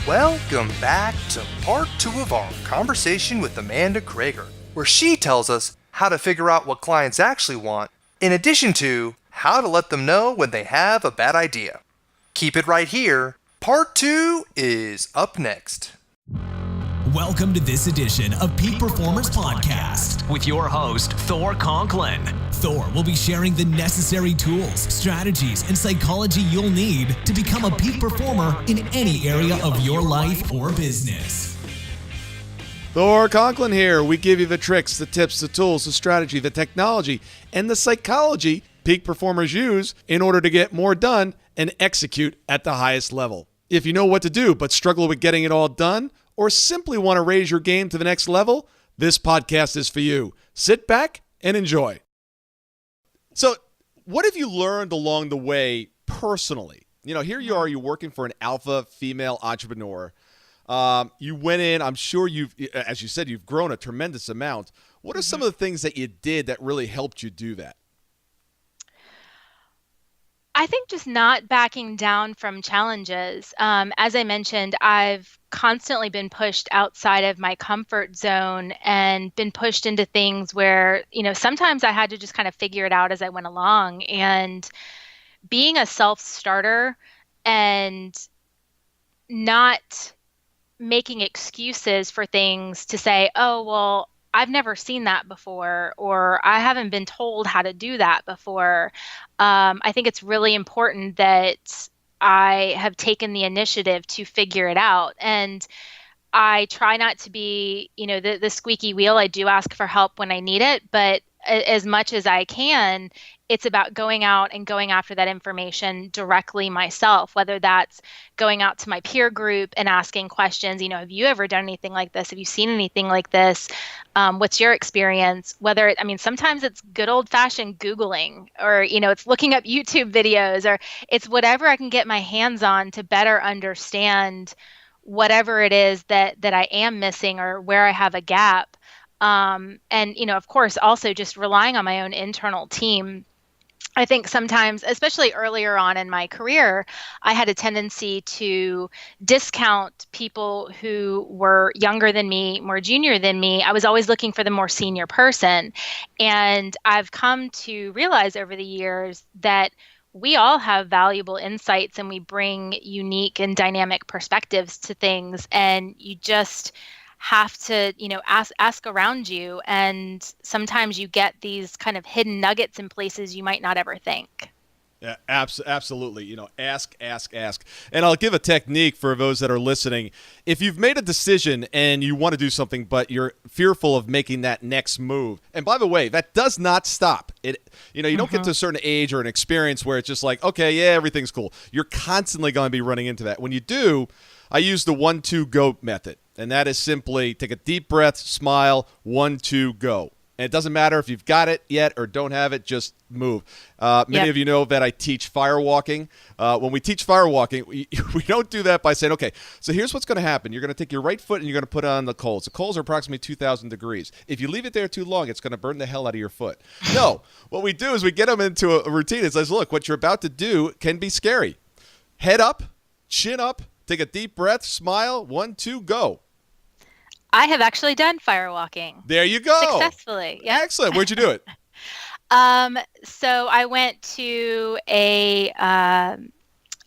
Welcome back to part 2 of our conversation with Amanda Creger, where she tells us how to figure out what clients actually want, in addition to how to let them know when they have a bad idea. Keep it right here. Part 2 is up next. Welcome to this edition of Peak Performers Podcast with your host, Thor Conklin. Thor will be sharing the necessary tools, strategies, and psychology you'll need to become a peak performer in any area of your life or business. Thor Conklin here. We give you the tricks, the tips, the tools, the strategy, the technology, and the psychology peak performers use in order to get more done and execute at the highest level. If you know what to do but struggle with getting it all done, or simply want to raise your game to the next level, this podcast is for you. Sit back and enjoy. So, what have you learned along the way personally? You know, here you are, you're working for an alpha female entrepreneur. You went in, I'm sure as you said, you've grown a tremendous amount. What are some of the things that you did that really helped you do that? I think just not backing down from challenges. As I mentioned, I've constantly been pushed outside of my comfort zone and been pushed into things where, sometimes I had to just kind of figure it out as I went along. And being a self-starter and not making excuses for things to say, oh, well, I've never seen that before, or I haven't been told how to do that before. I think it's really important that I have taken the initiative to figure it out. And I try not to be, the squeaky wheel. I do ask for help when I need it, but as much as I can, it's about going out and going after that information directly myself, whether that's going out to my peer group and asking questions, have you ever done anything like this? Have you seen anything like this? What's your experience? Sometimes it's good old fashioned Googling, or, it's looking up YouTube videos, or it's whatever I can get my hands on to better understand whatever it is that I am missing or where I have a gap. Of course, also just relying on my own internal team. I think sometimes, especially earlier on in my career, I had a tendency to discount people who were younger than me, more junior than me. I was always looking for the more senior person. And I've come to realize over the years that we all have valuable insights and we bring unique and dynamic perspectives to things. And you just have to, ask around you. And sometimes you get these kind of hidden nuggets in places you might not ever think. Yeah, absolutely. Ask. And I'll give a technique for those that are listening. If you've made a decision and you want to do something, but you're fearful of making that next move. And by the way, that does not stop. You don't get to a certain age or an experience where it's just like, okay, yeah, everything's cool. You're constantly going to be running into that. When you do, I use the 1-2-go method. And that is simply take a deep breath, smile, 1-2, go. And it doesn't matter if you've got it yet or don't have it, just move. Many of you know that I teach firewalking. When we teach firewalking, we don't do that by saying, okay, so here's what's going to happen. You're going to take your right foot and you're going to put it on the coals. The coals are approximately 2,000 degrees. If you leave it there too long, it's going to burn the hell out of your foot. No, what we do is we get them into a routine. It says, look, what you're about to do can be scary. Head up, chin up, take a deep breath, smile, 1-2, go. I have actually done firewalking. There you go. Successfully. Yep. Excellent. Where'd you do it? So I went to a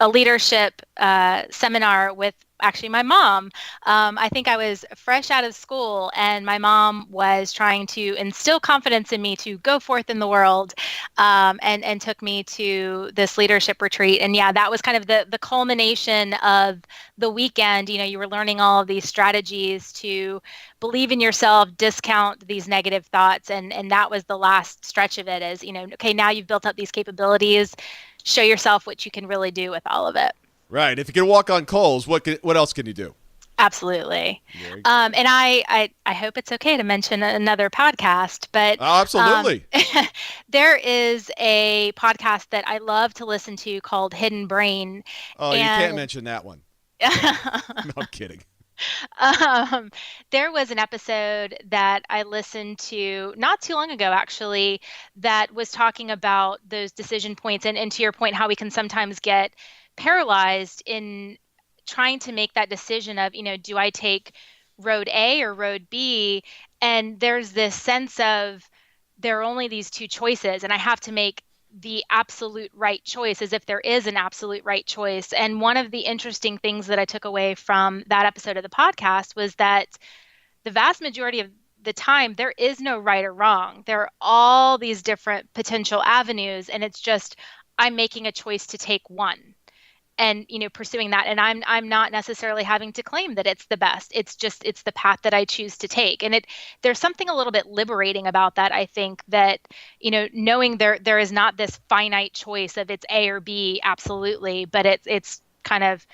leadership seminar with actually my mom. I think I was fresh out of school and my mom was trying to instill confidence in me to go forth in the world, and took me to this leadership retreat. And yeah, that was kind of the culmination of the weekend. You were learning all of these strategies to believe in yourself, discount these negative thoughts. And that was the last stretch of it is, okay, now you've built up these capabilities, show yourself what you can really do with all of it. Right. If you can walk on coals, what else can you do? Absolutely. And I hope it's okay to mention another podcast, but absolutely. There is a podcast that I love to listen to called Hidden Brain. Oh, you can't mention that one. No, I'm kidding. There was an episode that I listened to not too long ago, actually, that was talking about those decision points and to your point, how we can sometimes get paralyzed in trying to make that decision of, do I take road A or road B? And there's this sense of there are only these two choices, and I have to make the absolute right choice, as if there is an absolute right choice. And one of the interesting things that I took away from that episode of the podcast was that the vast majority of the time, there is no right or wrong. There are all these different potential avenues, and it's just I'm making a choice to take one and pursuing that. And I'm not necessarily having to claim that it's the best. It's the path that I choose to take. And there's something a little bit liberating about that. I think that knowing there is not this finite choice of it's A or B, absolutely, but it's kind of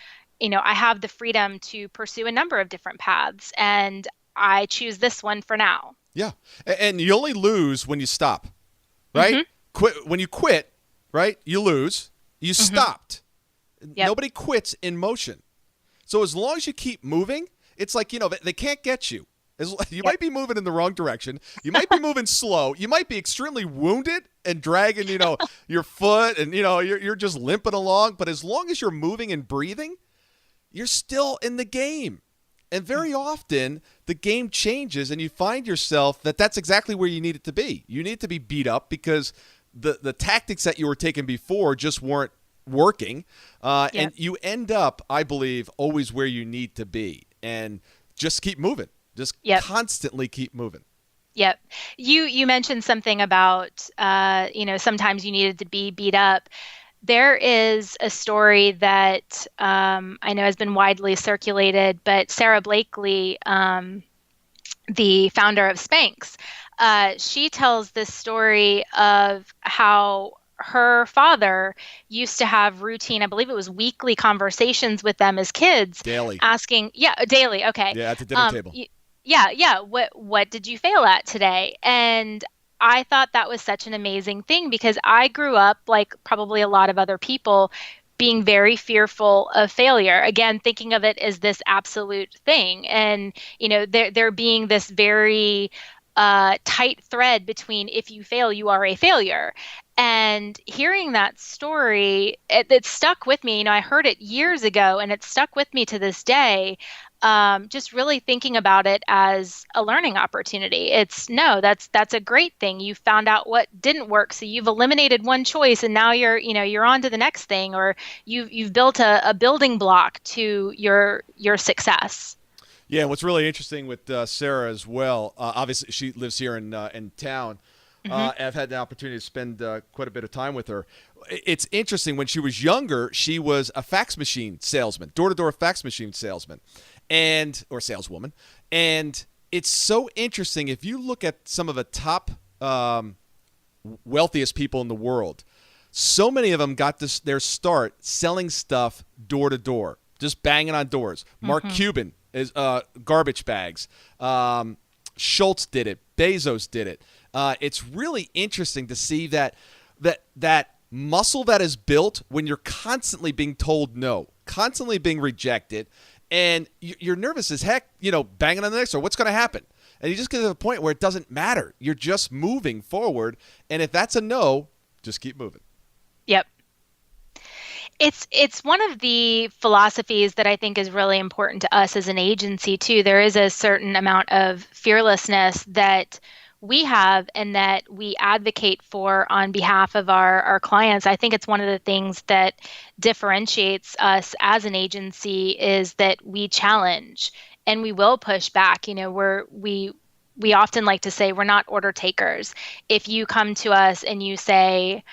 I have the freedom to pursue a number of different paths, and I choose this one for now. Yeah. And you only lose when you stop, right? Mm-hmm. When you quit, right? You lose. You stopped. Yep. Nobody quits in motion. So as long as you keep moving, it's like, they can't get you. You might be moving in the wrong direction. You might be moving slow. You might be extremely wounded and dragging, your foot and, you're just limping along. But as long as you're moving and breathing, you're still in the game. And very often the game changes and you find yourself that's exactly where you need it to be. You need to be beat up because the tactics that you were taking before just weren't working. And you end up, I believe, always where you need to be. And just keep moving. Just constantly keep moving. Yep. You mentioned something about, sometimes you needed to be beat up. There is a story that I know has been widely circulated, but Sarah Blakely, the founder of Spanx, she tells this story of how her father used to have routine, I believe it was weekly conversations with them as kids. Daily. Asking, daily, okay. Yeah, at the dinner table. What did you fail at today? And I thought that was such an amazing thing because I grew up, like probably a lot of other people, being very fearful of failure. Again, thinking of it as this absolute thing. And, there being this very tight thread between if you fail, you are a failure. And hearing that story, it stuck with me. I heard it years ago and it stuck with me to this day. Just really thinking about it as a learning opportunity. That's a great thing. You found out what didn't work. So you've eliminated one choice and now you're on to the next thing, or you've built a building block to your success. Yeah, what's really interesting with Sarah as well, obviously she lives here in town. I've had the opportunity to spend quite a bit of time with her. It's interesting. When she was younger, she was a fax machine salesman, door-to-door fax machine salesman, or saleswoman. And it's so interesting. If you look at some of the top wealthiest people in the world, so many of them got their start selling stuff door-to-door, just banging on doors. Mark Cuban is garbage bags. Schultz did it. Bezos did it. It's really interesting to see that muscle that is built when you're constantly being told no, constantly being rejected, and you're nervous as heck, banging on the next door. What's going to happen? And you just get to the point where it doesn't matter. You're just moving forward, and if that's a no, just keep moving. Yep. It's one of the philosophies that I think is really important to us as an agency too. There is a certain amount of fearlessness that we have and that we advocate for on behalf of our clients. I think it's one of the things that differentiates us as an agency is that we challenge and we will push back. We often like to say we're not order takers. If you come to us and you say,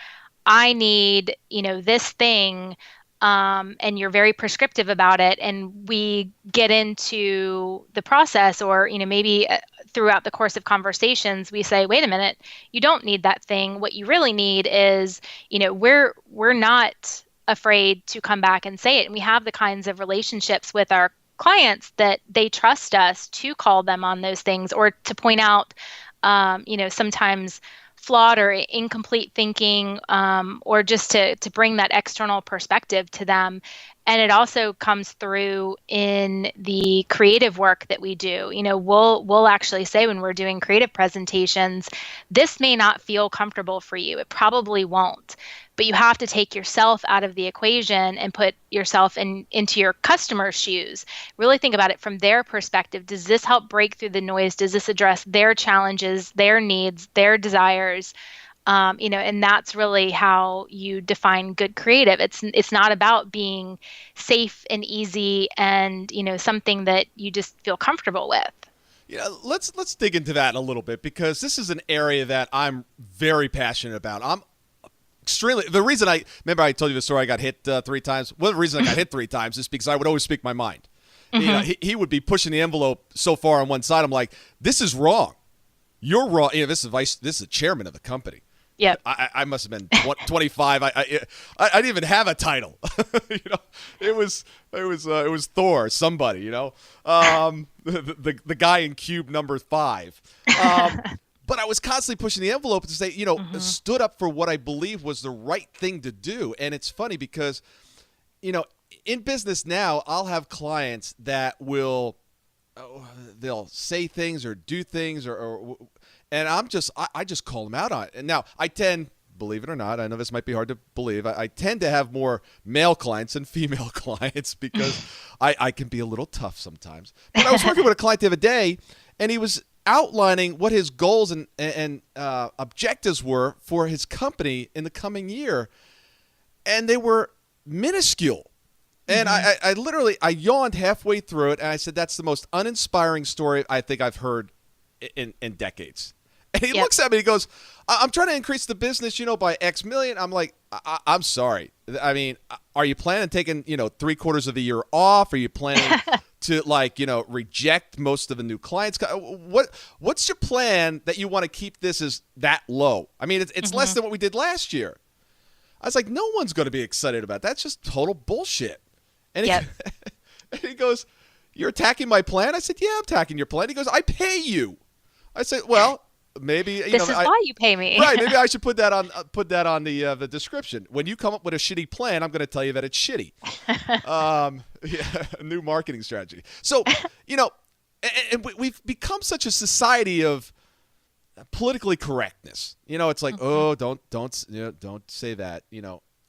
I need, this thing, and you're very prescriptive about it, and we get into the process, or maybe throughout the course of conversations, we say, wait a minute, you don't need that thing. What you really need is, we're not afraid to come back and say it. And we have the kinds of relationships with our clients that they trust us to call them on those things, or to point out, sometimes flawed or incomplete thinking, or just to bring that external perspective to them. And it also comes through in the creative work that we do. We'll actually say when we're doing creative presentations, this may not feel comfortable for you. It probably won't. But you have to take yourself out of the equation and put yourself into your customer's shoes. Really think about it from their perspective. Does this help break through the noise? Does this address their challenges, their needs, their desires? And that's really how you define good creative. It's not about being safe and easy and, something that you just feel comfortable with. Yeah, let's dig into that a little bit, because this is an area that I'm very passionate about. The reason I told you the story, I got hit 3 times. Well, the reason I got hit 3 times is because I would always speak my mind. Mm-hmm. He would be pushing the envelope so far on one side. I'm like, this is wrong. You're wrong. This is the chairman of the company. Yep. I must have been 25. I didn't even have a title. It was Thor, somebody. The guy in cube number 5. But I was constantly pushing the envelope to say, stood up for what I believe was the right thing to do. And it's funny because, in business now, I'll have clients that they'll say things or do things and I just call them out on it. And now I tend, believe it or not, I know this might be hard to believe, I tend to have more male clients than female clients because I can be a little tough sometimes. But I was working with a client the other day, and he was outlining what his goals and objectives were for his company in the coming year, and they were minuscule. And I literally yawned halfway through it, and I said, that's the most uninspiring story I think I've heard in decades. And he looks at me and he goes, I'm trying to increase the business, by X million. I'm like, I'm sorry. I mean, are you planning on taking, 3/4 of the year off? Are you planning to reject most of the new clients? What's your plan that you want to keep this as that low? I mean, it's less than what we did last year. I was like, no one's going to be excited about that. That's just total bullshit. And he goes, you're attacking my plan? I said, yeah, I'm attacking your plan. He goes, I pay you. I said, well, maybe this is why you pay me. Right? Maybe I should put that on the description. When you come up with a shitty plan, I'm going to tell you that it's shitty. A new marketing strategy. So, and we've become such a society of politically correctness. It's like, oh, don't say that.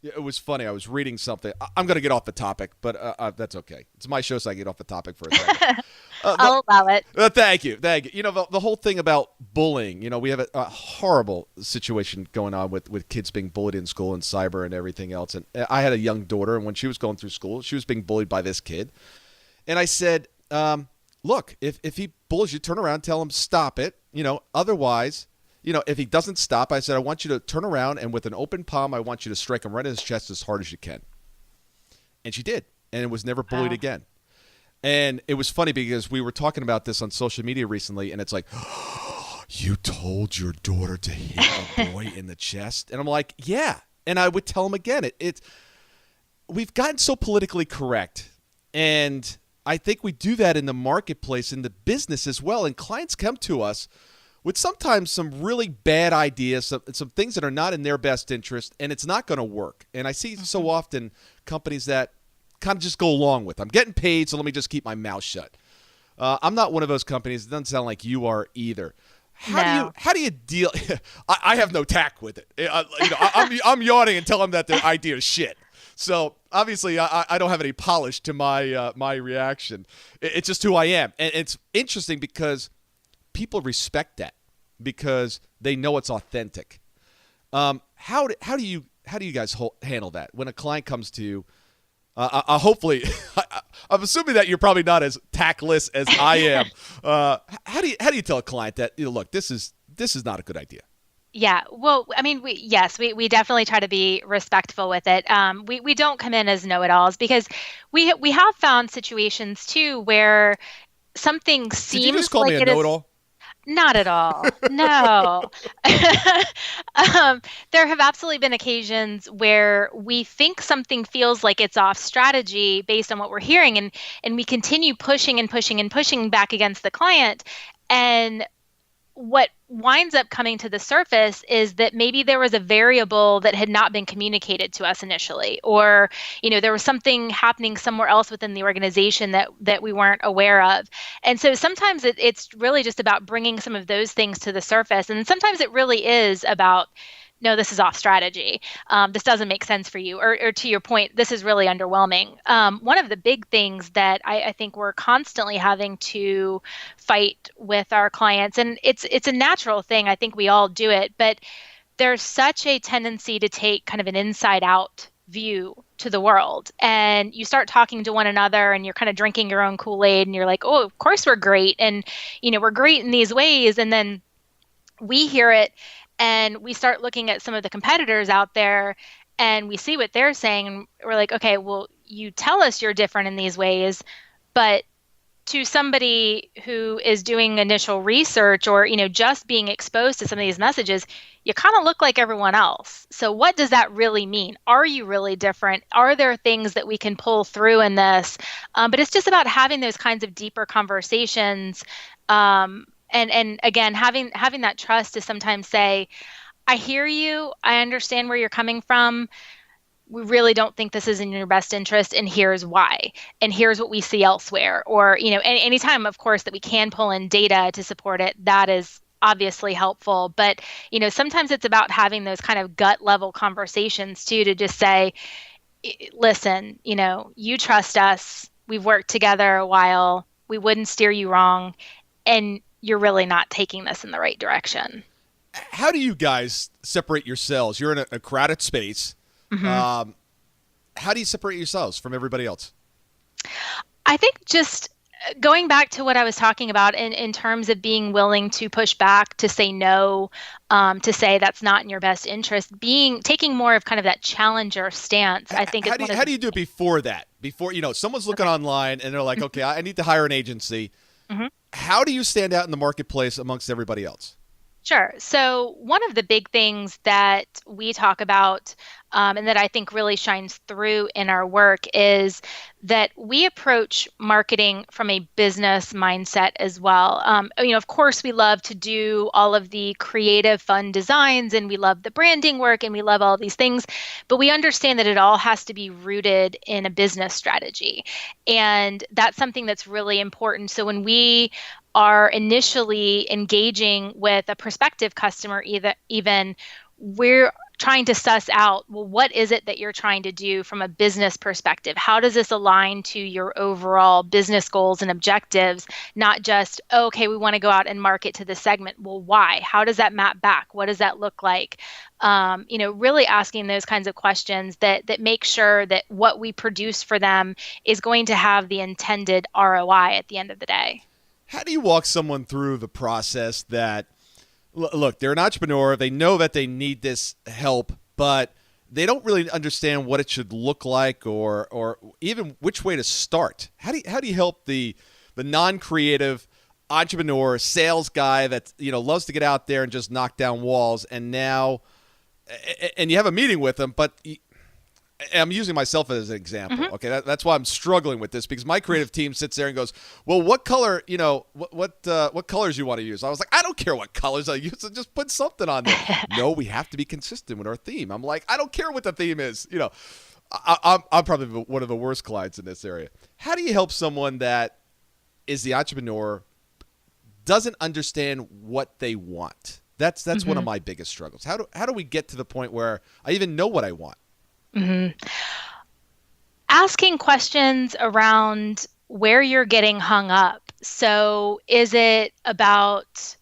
It was funny. I was reading something. I'm going to get off the topic, but that's okay. It's my show, so I get off the topic for a second. I'll allow it. Thank you. The whole thing about bullying. We have a horrible situation going on with kids being bullied in school and cyber and everything else. And I had a young daughter, and when she was going through school, she was being bullied by this kid. And I said, look, if he bullies you, turn around, tell him stop it. Otherwise, if he doesn't stop, I said, I want you to turn around, and with an open palm, I want you to strike him right in his chest as hard as you can. And she did, and it was never bullied again. And it was funny because we were talking about this on social media recently, and it's like, oh, you told your daughter to hit a boy in the chest? And I'm like, yeah. And I would tell him again. We've gotten so politically correct, and I think we do that in the marketplace, in the business as well. And clients come to us with sometimes some really bad ideas, some things that are not in their best interest, and it's not going to work. And I see so often companies that kind of just go along with, I'm getting paid, so let me just keep my mouth shut. I'm not one of those companies. It doesn't sound like you are either. How do you deal? I have no tact with it. I'm yawning and telling them that their idea is shit. So obviously, I don't have any polish to my reaction. It's just who I am, and it's interesting because people respect that because they know it's authentic. How do you guys handle that when a client comes to you? Hopefully, I'm assuming that you're probably not as tactless as I am. How do you tell a client that, look, this is not a good idea? Yeah, well, I mean, we definitely try to be respectful with it. We don't come in as know-it-alls because we have found situations too where something seems. Did you just call me a know-it-all? Not at all. No. There have absolutely been occasions where we think something feels like it's off strategy based on what we're hearing, and we continue pushing and pushing and pushing back against the client. And what winds up coming to the surface is that maybe there was a variable that had not been communicated to us initially, or there was something happening somewhere else within the organization that we weren't aware of. And so sometimes it's really just about bringing some of those things to the surface, and sometimes it really is about, no, this is off strategy. This doesn't make sense for you. Or to your point, this is really underwhelming. One of the big things that I think we're constantly having to fight with our clients, and it's a natural thing. I think we all do it, but there's such a tendency to take kind of an inside out view to the world. And you start talking to one another and you're kind of drinking your own Kool-Aid and you're like, oh, of course we're great. And, we're great in these ways. And then we hear it and we start looking at some of the competitors out there and we see what they're saying. And we're like, okay, well, you tell us you're different in these ways, but to somebody who is doing initial research or, just being exposed to some of these messages, you kind of look like everyone else. So what does that really mean? Are you really different? Are there things that we can pull through in this? But it's just about having those kinds of deeper conversations. And again, having that trust to sometimes say, I hear you. I understand where you're coming from. We really don't think this is in your best interest, and here's why, and here's what we see elsewhere. Or, anytime, of course, that we can pull in data to support it, that is obviously helpful. But, sometimes it's about having those kind of gut level conversations too, to just say, listen, you trust us. We've worked together a while. We wouldn't steer you wrong. And you're really not taking this in the right direction. How do you guys separate yourselves? You're in a crowded space. Mm-hmm. How do you separate yourselves from everybody else? I think just going back to what I was talking about in terms of being willing to push back, to say no, to say that's not in your best interest, taking more of kind of that challenger stance. I think. How do you do it before that? Before someone's looking online and they're like, okay, I need to hire an agency. Mm-hmm. How do you stand out in the marketplace amongst everybody else? Sure. So one of the big things that we talk about and that I think really shines through in our work is that we approach marketing from a business mindset as well. Of course, we love to do all of the creative, fun designs, and we love the branding work, and we love all these things, but we understand that it all has to be rooted in a business strategy. And that's something that's really important. So when we are initially engaging with a prospective customer, even we're trying to suss out, well, what is it that you're trying to do from a business perspective? How does this align to your overall business goals and objectives? Not just, okay, we want to go out and market to this segment. Well, why? How does that map back? What does that look like? Really asking those kinds of questions that make sure that what we produce for them is going to have the intended ROI at the end of the day. How do you walk someone through the process that, look, they're an entrepreneur, they know that they need this help, but they don't really understand what it should look like or even which way to start? How do you help the non-creative entrepreneur, sales guy that loves to get out there and just knock down walls, and you have a meeting with them, but I'm using myself as an example. Mm-hmm. Okay, that's why I'm struggling with this, because my creative team sits there and goes, "Well, what color? What colors you want to use?" I was like, "I don't care what colors I use. Just put something on there." No, we have to be consistent with our theme. I'm like, I don't care what the theme is. I'm probably one of the worst clients in this area. How do you help someone that is the entrepreneur, doesn't understand what they want? That's mm-hmm. one of my biggest struggles. How do we get to the point where I even know what I want? Mm-hmm. Asking questions around where you're getting hung up. So is it about,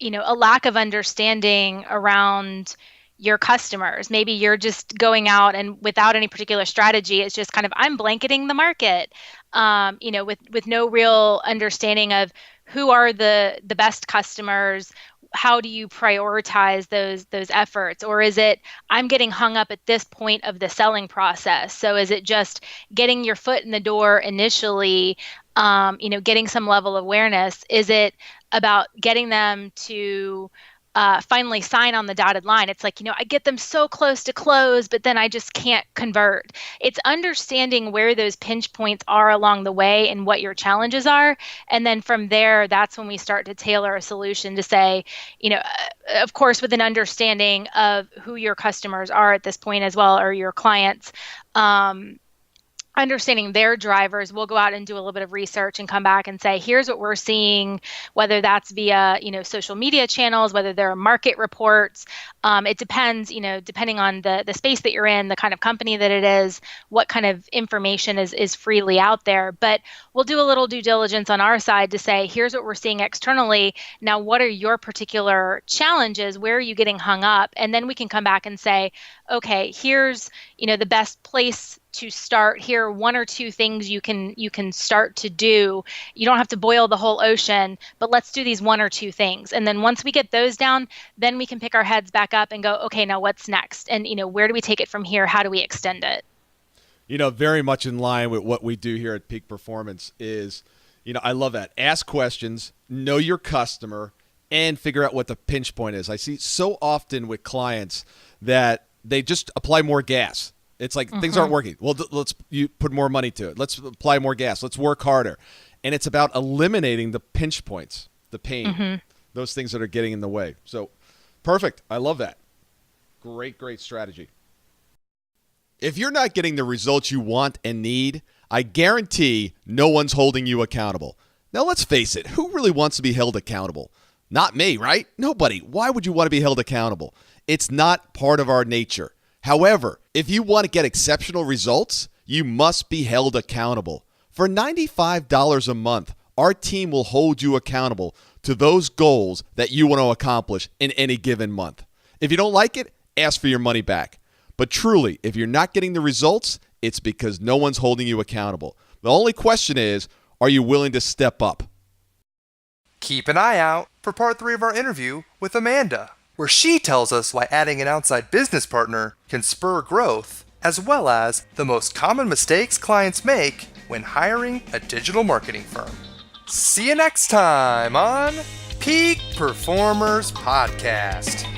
a lack of understanding around your customers? Maybe you're just going out and without any particular strategy, it's just kind of, I'm blanketing the market, with no real understanding of who are the best customers. How do you prioritize those efforts? Or is it, I'm getting hung up at this point of the selling process? So is it just getting your foot in the door initially, getting some level of awareness? Is it about getting them to finally sign on the dotted line. It's like, I get them so close to close, but then I just can't convert. It's understanding where those pinch points are along the way and what your challenges are. And then from there, that's when we start to tailor a solution to say, of course, with an understanding of who your customers are at this point as well, or your clients. Understanding their drivers, we'll go out and do a little bit of research and come back and say, here's what we're seeing, whether that's via, social media channels, whether there are market reports. It depends, depending on the space that you're in, the kind of company that it is, what kind of information is freely out there. But we'll do a little due diligence on our side to say, here's what we're seeing externally. Now, what are your particular challenges? Where are you getting hung up? And then we can come back and say, okay, here's, the best place to start. Here are one or two things you can start to do. You don't have to boil the whole ocean, but let's do these one or two things. And then once we get those down, then we can pick our heads back up and go, okay, now what's next? And, where do we take it from here? How do we extend it? Very much in line with what we do here at Peak Performance is, I love that. Ask questions, know your customer, and figure out what the pinch point is. I see so often with clients that they just apply more gas. It's like things aren't working. Well, you put more money to it. Let's apply more gas. Let's work harder. And it's about eliminating the pinch points, the pain, those things that are getting in the way. So perfect. I love that. Great strategy. If you're not getting the results you want and need, I guarantee no one's holding you accountable. Now, let's face it. Who really wants to be held accountable? Not me, right? Nobody. Why would you want to be held accountable? It's not part of our nature. However, if you want to get exceptional results, you must be held accountable. For $95 a month, our team will hold you accountable to those goals that you want to accomplish in any given month. If you don't like it, ask for your money back. But truly, if you're not getting the results, it's because no one's holding you accountable. The only question is, are you willing to step up? Keep an eye out for part 3 of our interview with Amanda, where she tells us why adding an outside business partner can spur growth, as well as the most common mistakes clients make when hiring a digital marketing firm. See you next time on Peak Performers Podcast.